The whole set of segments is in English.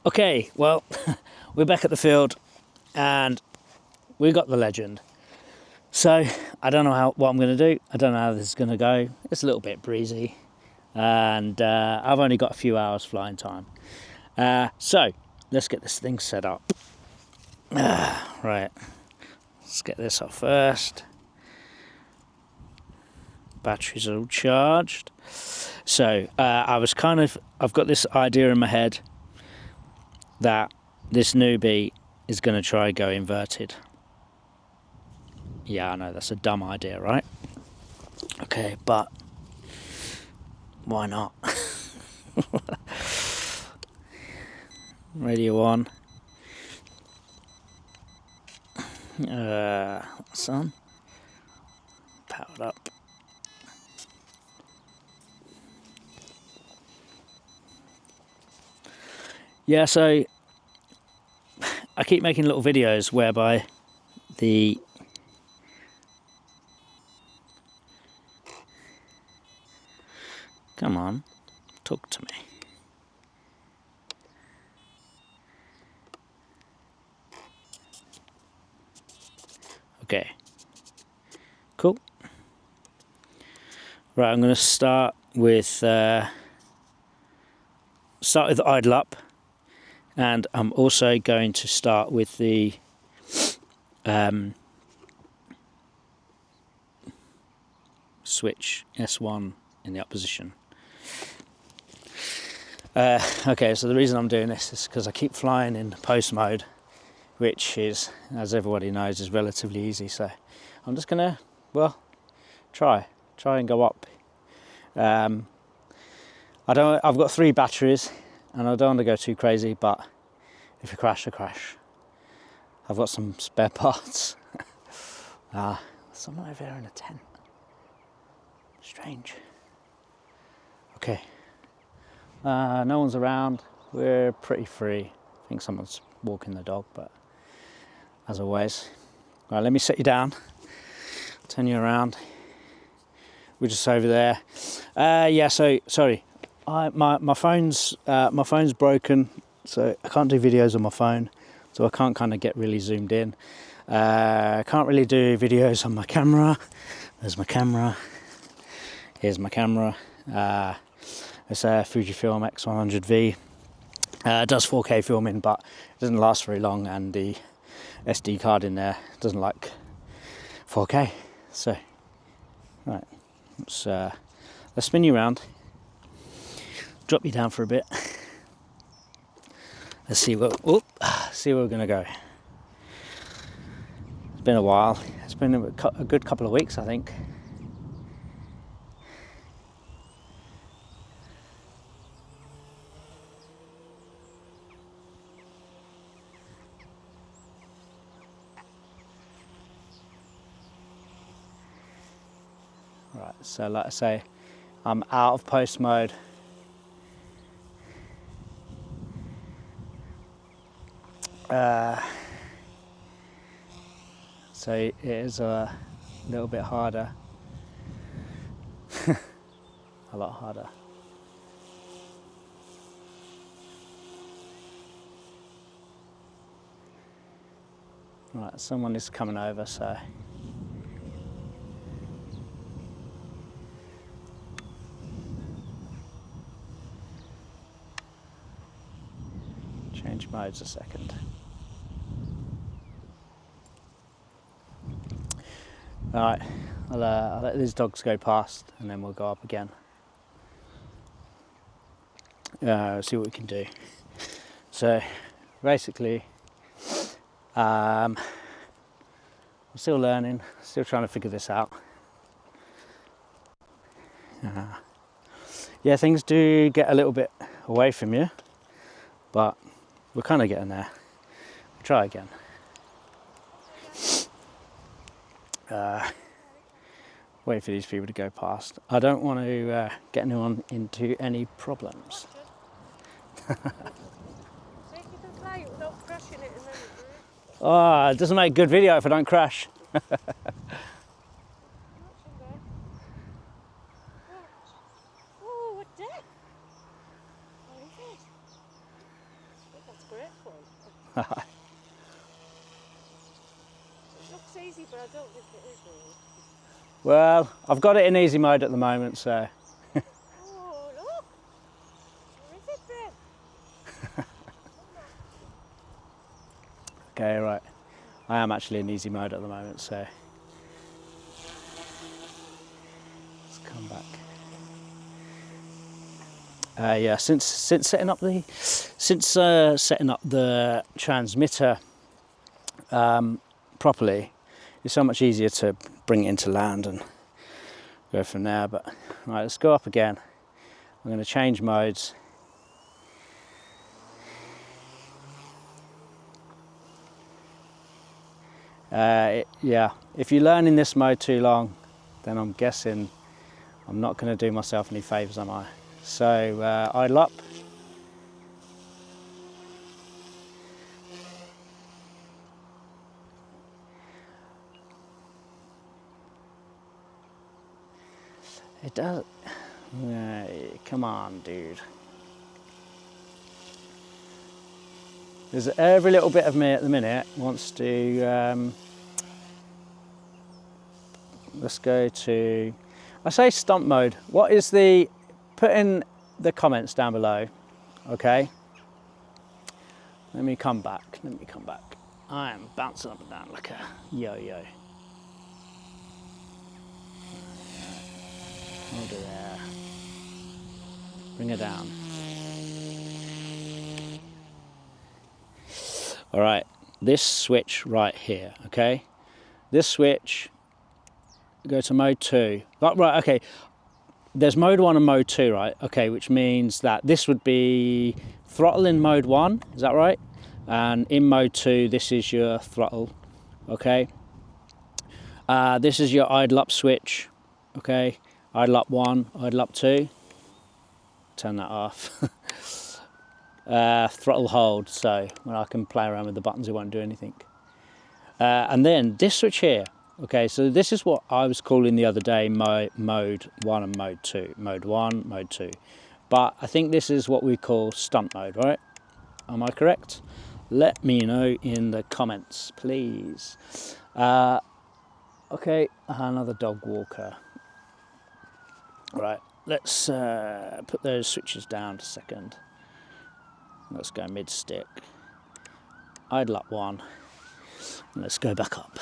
Okay, well, we're back at the field and we got the legend. So I don't know what I'm going to do. I don't know how this is going to go. It's a little bit breezy and I've only got a few hours flying time. So let's get this thing set up. Right, let's get this off first. Batteries are all charged. So I've got this idea in my head that this newbie is going to try go inverted. Yeah, I know that's a dumb idea, right? Okay, but why not? Radio on. Sun. Powered up. Yeah, so I keep making little videos whereby the come on, talk to me. Okay, cool. Right, I'm going to start with idle up, and I'm also going to start with the switch S1 in the up position. Okay, so the reason I'm doing this is because I keep flying in post mode, which is, as everybody knows, is relatively easy. So I'm just gonna, well, try and go up. I've got 3 batteries, and I don't want to go too crazy. But if I crash, I crash. I've got some spare parts. Someone over there in a tent. Strange. Okay. No one's around. We're pretty free. I think someone's walking the dog, but as always. Right, let me set you down. Turn you around. We're just over there. Yeah. So sorry. My phone's broken, so I can't do videos on my phone. So I can't kind of get really zoomed in. I can't really do videos on my camera. There's my camera. Here's my camera. It's a Fujifilm X100V. It does 4K filming, but it doesn't last very long, and the SD card in there doesn't like 4K. So, right, let's spin you around, drop you down for a bit. Let's see where we're gonna go. It's been a while. It's been a good couple of weeks, I think. Right, so like I say, I'm out of post mode. So it is a little bit harder. A lot harder. Right, someone is coming over, so change modes a second. Alright, I'll let these dogs go past and then we'll go up again. See what we can do. So basically, I'm still learning, still trying to figure this out. Yeah, things do get a little bit away from you, but we're kind of getting there. We'll try again. Wait for these people to go past. I don't want to get anyone into any problems. So if you can fly it without crashing it and then Oh, it doesn't make good video if I don't crash. oh, what deck? What is it? one. It looks easy, but I don't think it is really. Well, I've got it in easy mode at the moment, so. Oh, look! Where is it then? Okay, right. I am actually in easy mode at the moment, so. Let's come back. Yeah, since setting up the transmitter properly, it's so much easier to bring it into land and go from there. But right, let's go up again. I'm going to change modes. Yeah, if you learn in this mode too long, then I'm guessing I'm not going to do myself any favours, am I? So idle up. It does. Come on, dude. There's every little bit of me at the minute wants to. Let's go to. I say stump mode. What is the? Put in the comments down below. Okay. Let me come back. I am bouncing up and down like a yo-yo. Hold it there. Bring it down. All right, this switch right here, okay? This switch, go to mode 2. Right, okay, there's mode 1 and mode 2, right? Okay, which means that this would be throttle in mode 1, is that right? And in mode 2, this is your throttle, okay? This is your idle up switch, okay? Idle up 1, idle up 2. Turn that off. Throttle hold, so when I can play around with the buttons, it won't do anything. And then this switch here, okay, so this is what I was calling the other day mode 1 and mode 2. Mode 1, mode 2. But I think this is what we call stunt mode, right? Am I correct? Let me know in the comments, please. Okay, another dog walker. Right, let's put those switches down a second. Let's go mid stick. Idle up 1. Let's go back up.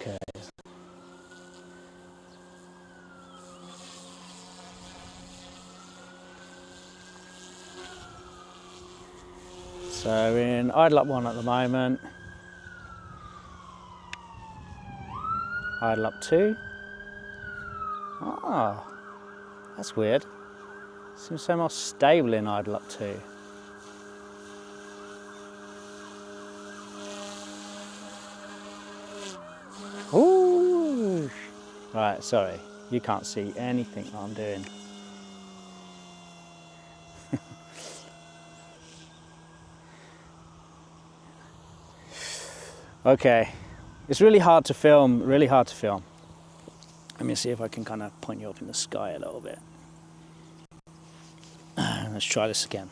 Okay. So in idle up 1 at the moment. Idle up 2. Ah, that's weird. Seems so much stable in idle up 2. Ooh. Right, sorry, you can't see anything I'm doing. Okay, it's really hard to film, Let me see if I can kind of point you up in the sky a little bit. Let's try this again.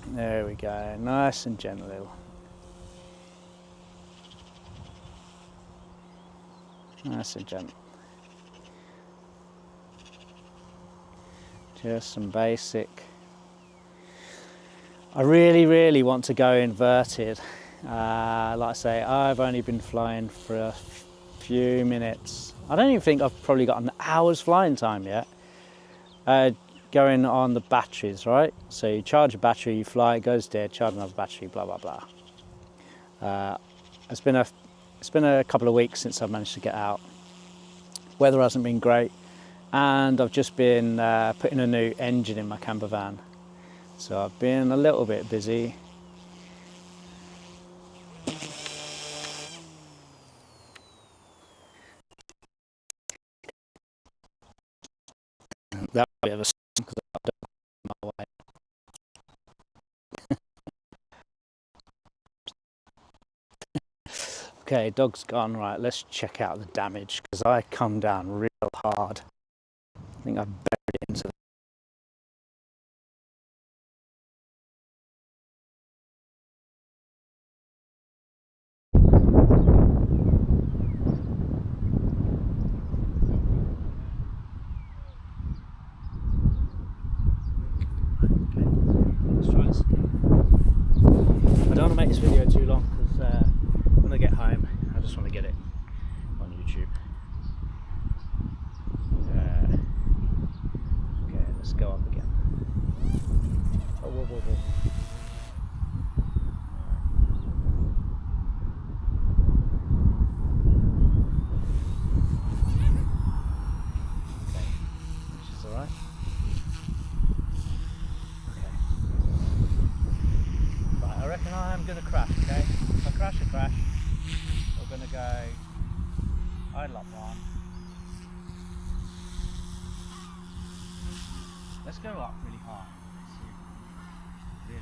There we go, nice and gentle. Nice and gentle. Just some basic. I really want to go inverted. Like I say, I've only been flying for a few minutes. I don't even think I've probably got an hour's flying time yet. Going on the batteries, right? So you charge a battery, you fly, it goes dead, charge another battery, blah, blah, blah. It's been a couple of weeks since I've managed to get out. Weather hasn't been great, and I've just been putting a new engine in my camper van. So I've been a little bit busy. bit of a because I've done my way. Okay, dog's gone. Right, let's check out the damage because I come down real hard. I think I've buried it into the let's try this. I don't want to make this video too long because when I get home I just want to get it on YouTube. Okay, let's go up again. Oh, whoa, whoa, whoa. Okay, which is alright. Okay. Right, I reckon I'm going to crash, okay? If I crash, I crash. We're going to go idle up one. Let's go up really hard. Really.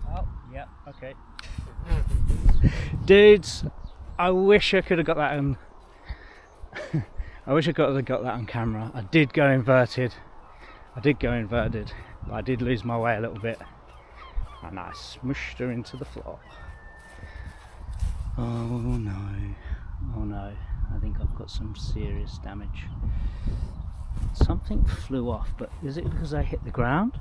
Oh, yeah, okay. Dudes, I wish I could have got that on. I wish I could have got that on camera. I did go inverted. But I did lose my way a little bit. And I smushed her into the floor. Oh no. Oh no. I think I've got some serious damage. Something flew off, but is it because I hit the ground?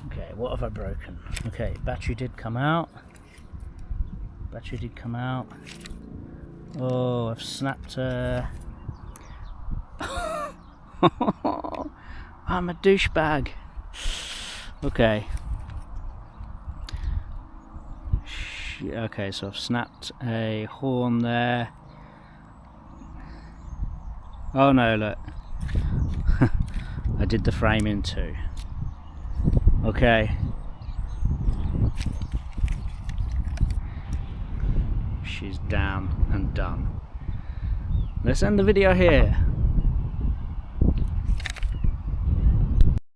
Okay, what have I broken? Okay, battery did come out. Oh, I've snapped her. I'm a douchebag. Okay. Okay, so I've snapped a horn there. Oh no, look. I did the frame in too. Okay. She's down and done. Let's end the video here.